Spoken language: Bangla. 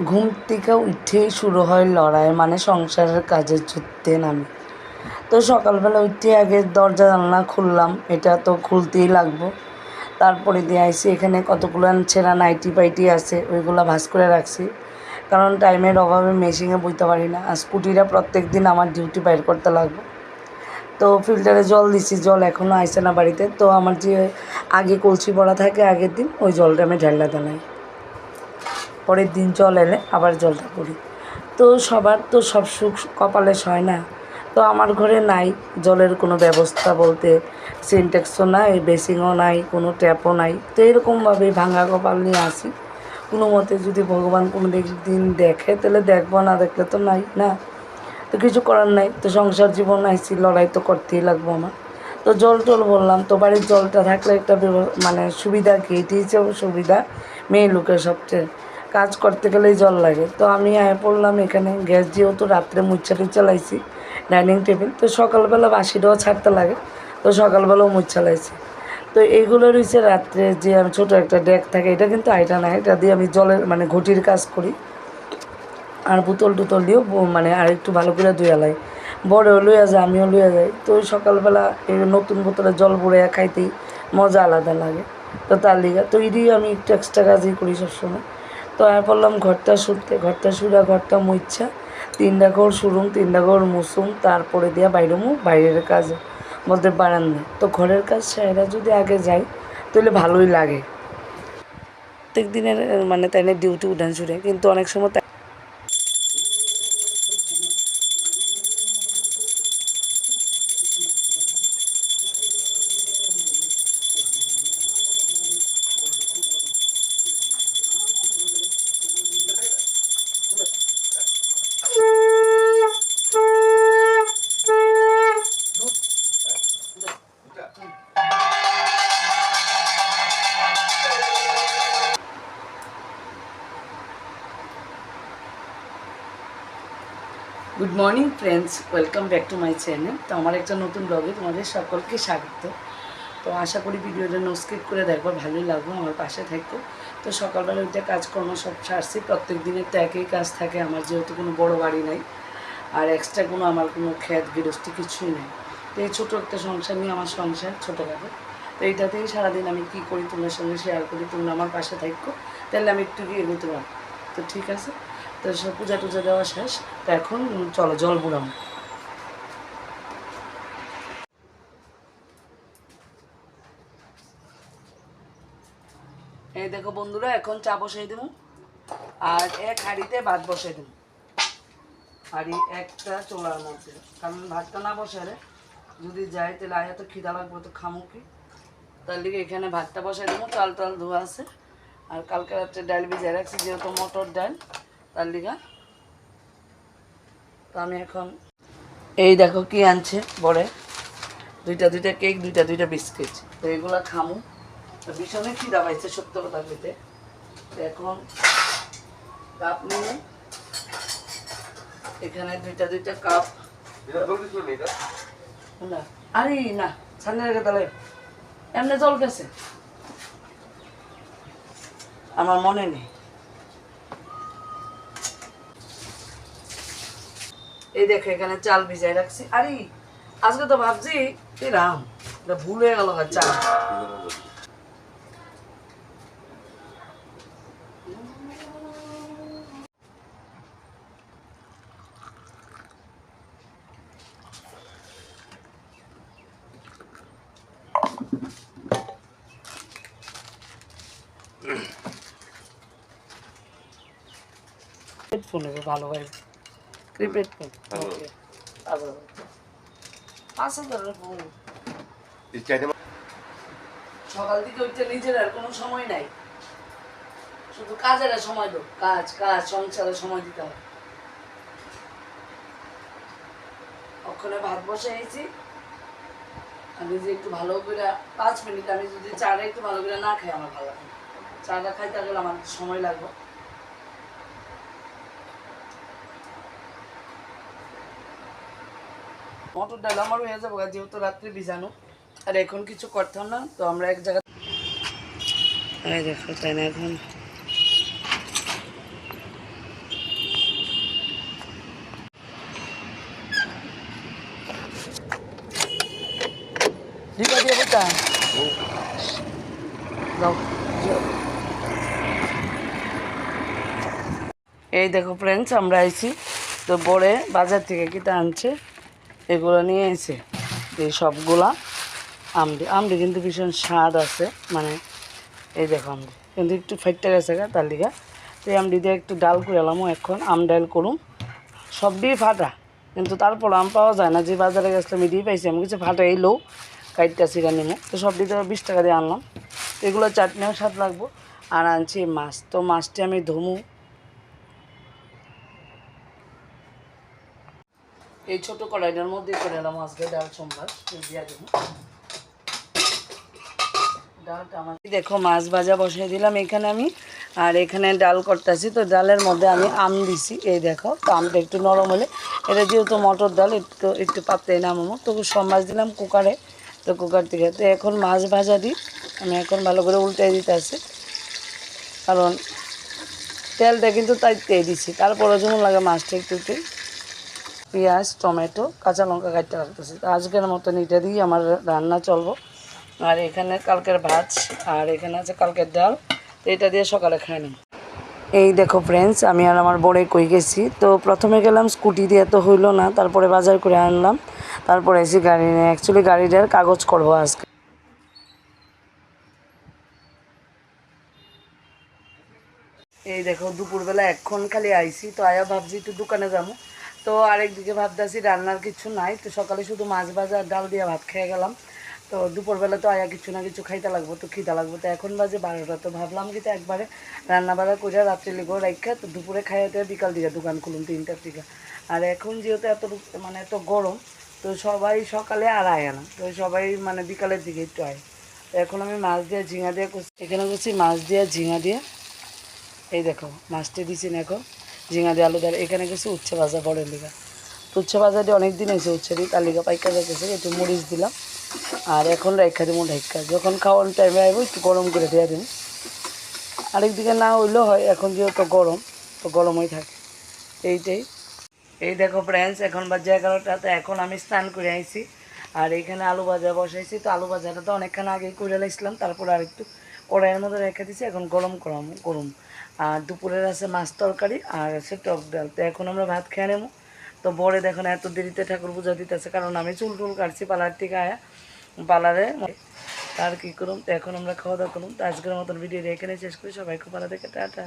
ঘুম থেকে উঠেই শুরু হয় লড়াই, মানে সংসারের কাজে ছুটতে নামি। তো সকালবেলা উঠে আগে দরজা জানলা খুললাম, এটা তো খুলতেই লাগবো। তারপরে দিয়ে আইসি, এখানে কতগুলো ছেঁড়া নাইটি পাইটি আছে, ওইগুলো ভাঁজ করে রাখছি, কারণ টাইমের অভাবে মেশিনে বইতে পারি না। আর স্কুটিটা প্রত্যেক দিন আমার ডিউটি বাইর করতে লাগবে। তো ফিল্টারে জল দিছি, জল এখনও আইসে না বাড়িতে। তো আমার যে আগে কলসি ভরা থাকে আগের দিন, ওই জলটা আমি ঢাল্লা দেলাই, পরের দিন জল এলে আবার জলটা করি। তো সবার তো সব সুখ কপালে হয় না। তো আমার ঘরে নাই জলের কোনো ব্যবস্থা বলতে, সিনটেক্সও নাই, বেসিনও নাই, কোনো ট্যাপও নাই। তো এরকমভাবে ভাঙা কপাল নিয়ে আসি। কোনো মতে যদি ভগবান কোনো দিন দেখে তাহলে দেখবো, না দেখলে তো নাই না। তো কিছু করার নাই, তো সংসার জীবন আইসি, লড়াই তো করতেই লাগবো আমার। তো জল টল বললাম, তো বাড়ির জলটা থাকলে একটা মানে সুবিধা কি, এটি হিসেবে সুবিধা মেয়ে লোকের সবচেয়ে, কাজ করতে গেলেই জল লাগে। তো আমি আয় পড়লাম এখানে, গ্যাস যেহেতু রাত্রে মুচ্ছা টুচ্ছা লাইছি ডাইনিং টেবিল, তো সকালবেলা বাসিটাও ছাড়তে লাগে, তো সকালবেলাও মুচ্ছা লাইছি। তো এইগুলো রয়েছে রাত্রে যে আমি ছোটো একটা ডেক থাকে, এটা কিন্তু আইটা না, এটা দিয়ে আমি জলের মানে ঘটির কাজ করি। আর বোতল টোতল দিয়েও মানে আর একটু ভালো করে ধুয়ে লাই, বড়ও লইয়া যায় আমিও লইয়া যাই। তো ওই সকালবেলা এই নতুন বোতলে জল ভরে খাইতেই মজা আলাদা লাগে। তো তার লিগা তো এটি আমি একটু এক্সট্রা কাজই করি সবসময়। তো আমি বললাম ঘরটা শুরতে, ঘরটা শুরা, ঘরটা মুচ্ছা, 3টা ঘর শুরুম, 3টা ঘর মুসুম, তারপরে দিয়া বাইরমু বাইরের কাজে বলতে বারান্দা। তো ঘরের কাজ সেরা যদি আগে যাই তাহলে ভালোই লাগে। প্রত্যেক দিনের মানে তাই ডিউটি উঠান ছুটে, কিন্তু অনেক সময় good morning friends, welcome back to my channel. তো আমার একটা নতুন ব্লগে তোমাদের সকলকে স্বাগত। তো আশা করি ভিডিওটা নো স্কিপ করে দেখবো, ভালোই লাগবে, আমার পাশে থাকতো। তো সকালবেলা ওইটা কাজকর্ম সব সারছি, প্রত্যেক দিনের তো একই কাজ থাকে আমার, যেহেতু কোনো বড় বাড়ি নাই আর এক্সট্রা কোনো আমার কোনো খ্যাত গৃহস্থী কিছুই নেই। তো এই ছোটো একটা সংসার নিয়ে আমার সংসার ছোটোখাটো। তো এইটাতেই সারাদিন আমি কী করি তোমার সঙ্গে শেয়ার করি, তোমরা আমার পাশে থাকো, তাহলে আমি একটু গিয়ে এগোতে পারবো। তো ঠিক আছে, তো সব পূজা টুজা দেওয়া শেষ। তো এখন চলো জল বুড়াম। এই দেখো বন্ধুরা, এখন চা বসাই দেবো আর এক হাঁড়িতে ভাত বসাই দেবো, হাঁড়ি একটা চোলার মধ্যে, কারণ ভাতটা না বসালে যদি যায় তাহলে আয়া তো খিদা লাগবে, তো খামো কি। তার লিগে এখানে ভাতটা বসাই দেবো, চাল টাল ধোয়া আছে। আর কালকে রাত্রে ডাল ভিজিয়ে রাখছি, যেহেতু মটর ডাল, তার লিগা। তো আমি এখন এই দেখো কি আনছে বড়ে, দুইটা কেক, দুইটা বিস্কিট। তো এগুলা খামু। তো ভীষণই খিদা পাইছে সত্য কথা পেতে। তো এখন কাপ নিয়ে এখানে দুইটা কাপ, না আরে না সামনে রেখে তাহলে এমনি জল গেছে, আমার মনে নেই। এই দেখো এখানে চাল ভিজাই রাখছি। আরে আজকে তো ভাবছি রাম, এটা ভুল হয়ে গেল চাল। হেডফোন হবে ভালো ভাই, প্রিপেড ফোন, ওকে। আবার 5,000 ফোন। সকাল থেকে ওইটা নিজের আর কোনো সময় নাই, শুধু কাজের সময় দাও, কাজ কাজ সংসারে সময় দিতে হবে। ওখানে ভাত বসাইছি, আমি যে একটু ভালো করে 5 মিনিট, আমি যদি চাটা একটু ভালো করে না খাই আমার ভালো লাগে, চাটা খাইতে গেলে আমার সময় লাগবে। মটর ডাল আমার হয়ে যাবো, যেহেতু রাত্রে ভিজানো, আর এখন কিছু করতাম না। তো আমরা এক জায়গায় দেখো, তাই না, এখন দুইটা দিয়ে বইটা দাও। এই দেখো ফ্রেন্ডস, আমরা আইছি তো বড়ে বাজার থেকে কিটা আনছে, এগুলো নিয়ে এসে এই সবগুলা আমড়ি আমড়ি কিন্তু ভীষণ স্বাদ আছে, মানে এই দেখো আমড়ি কিন্তু একটু ফাইটটা গেছে গা তার লিগা। তো এই আমড়ি দিয়ে একটু ডাল করে এলাম, এখন আম ডাল করুম। সব দিয়ে ফাটা, কিন্তু তারপর আম পাওয়া যায় না, যে বাজারে গেছিলাম এদিকে পাইছি আমি, কিছু ফাটা এলো কাইটটা চিরা নিমো, তো সব দিয়ে 20 টাকা দিয়ে আনলাম। এগুলো চাটনিও স্বাদ লাগবো। আর আনছি মাছ, তো মাছটি আমি ধুমু। এই ছোটো কড়াইটার মধ্যে করে এলাম আজকে ডাল সোমবার দিয়ে দেবো। ডালটা আমার দেখো মাছ ভাজা বসিয়ে দিলাম এখানে আমি, আর এখানে ডাল করতেছি। তো ডালের মধ্যে আমি আম দিছি, এই দেখো। তো আমটা একটু নরম হলে, এটা যেহেতু মটর ডাল একটু একটু পাতলাই নামাবো, তো সব মাছ দিলাম কুকারে। তো কুকার থেকে তো এখন মাছ ভাজা দিই আমি, এখন ভালো করে উল্টাই দিতে আছে, কারণ তেলটা কিন্তু তাইতেই দিছি। তারপরে যেমন লাগে মাছটা একটু একটু পেঁয়াজ টমেটো কাঁচা লঙ্কা কাটতে রাখতেছি। তো আজকের মতন এটা দিয়ে আমার রান্না চলবো। আর এখানে কালকের ভাত, আর এখানে আছে কালকের ডাল, তো এটা দিয়ে সকালে খাই নিই। এই দেখো ফ্রেন্ডস, আমি আর আমার বড়ে কই গেছি। তো প্রথমে গেলাম স্কুটি দিয়ে, তো হইলো না, তারপরে বাজার করে আনলাম, তারপরে এসে গাড়ি নিয়ে, অ্যাকচুয়ালি গাড়িটার কাগজ করবো আজকে। এই দেখো দুপুরবেলা এখন খালি আইছি, তো আয়া ভাবছি একটু দোকানে যাবো। তো আরেকদিকে ভাবতেছি রান্নার কিছু নাই, তো সকালে শুধু মাছ ভাজা আর ডাল দিয়ে ভাত খেয়ে গেলাম। তো দুপুরবেলা তো আয়া কিছু না কিছু খাইতে লাগবো, তো খিদা লাগবো। তো এখন বাজে 12টা, তো ভাবলাম কি তো একবারে রান্না বাড়া করে রাত্রে লিগো রাখা, তো দুপুরে খাইতে বিকাল দিকে দোকান খুলুন 3টার দিকে। আর এখন যেহেতু এত মানে এত গরম, তো সবাই সকালে আর আয় না, তো সবাই মানে বিকালের দিকে একটু আয়। তো এখন আমি মাছ দিয়ে ঝিঙা দিয়ে করছি, এখানে করছি মাছ দিয়ে ঝিঙা দিয়ে। এই দেখো মাছটা দিছি না, এখন ঝিঙা দিয়ে আলু দিয়ে। এখানে গেছি উচ্ছে ভাজা বড়ের লিগা, তো উচ্ছে ভাজা দিয়ে অনেক দিন হয়েছে উচ্ছে দিই, তার লিগা পাইকা যাইতেছে, একটু মরিচ দিলাম। আর এখন রেখা দিব ঢাকা, যখন খাওয়ার টাইমে আইব একটু গরম করে দিয়ে দিন। আরেকদিকে না হইলেও হয়, এখন যেহেতু গরম, তো গরমই থাকে এইটাই। এই দেখো ফ্রেন্ডস, এখন বাজে 11টা, তো এখন আমি স্নান করে আইছি। আর এইখানে আলু ভাজা বসাইছি, তো আলু ভাজাটা তো অনেকক্ষণ আগেই করে লাইছিলাম, তারপর আর একটু কড়াইয়ের মধ্যে রেখে দিছি, এখন গরম করুম। আর দুপুরের আছে মাছ তরকারি আর আছে টক ডাল। তো এখন আমরা ভাত খেয়ে নেবো। তো বড়ে দেখো না এত দেরিতে ঠাকুর পূজা দিতেছে, কারণ আমি চুল টুল কাটছি পার্লার থেকে আয়া, পার্লারে আর কী করুম। তো এখন আমরা খাওয়া দাওয়া করুম। তো আজকের মতন ভিডিও এখানে শেষ করি, সবাই খুব ভালো থেকে টাটা।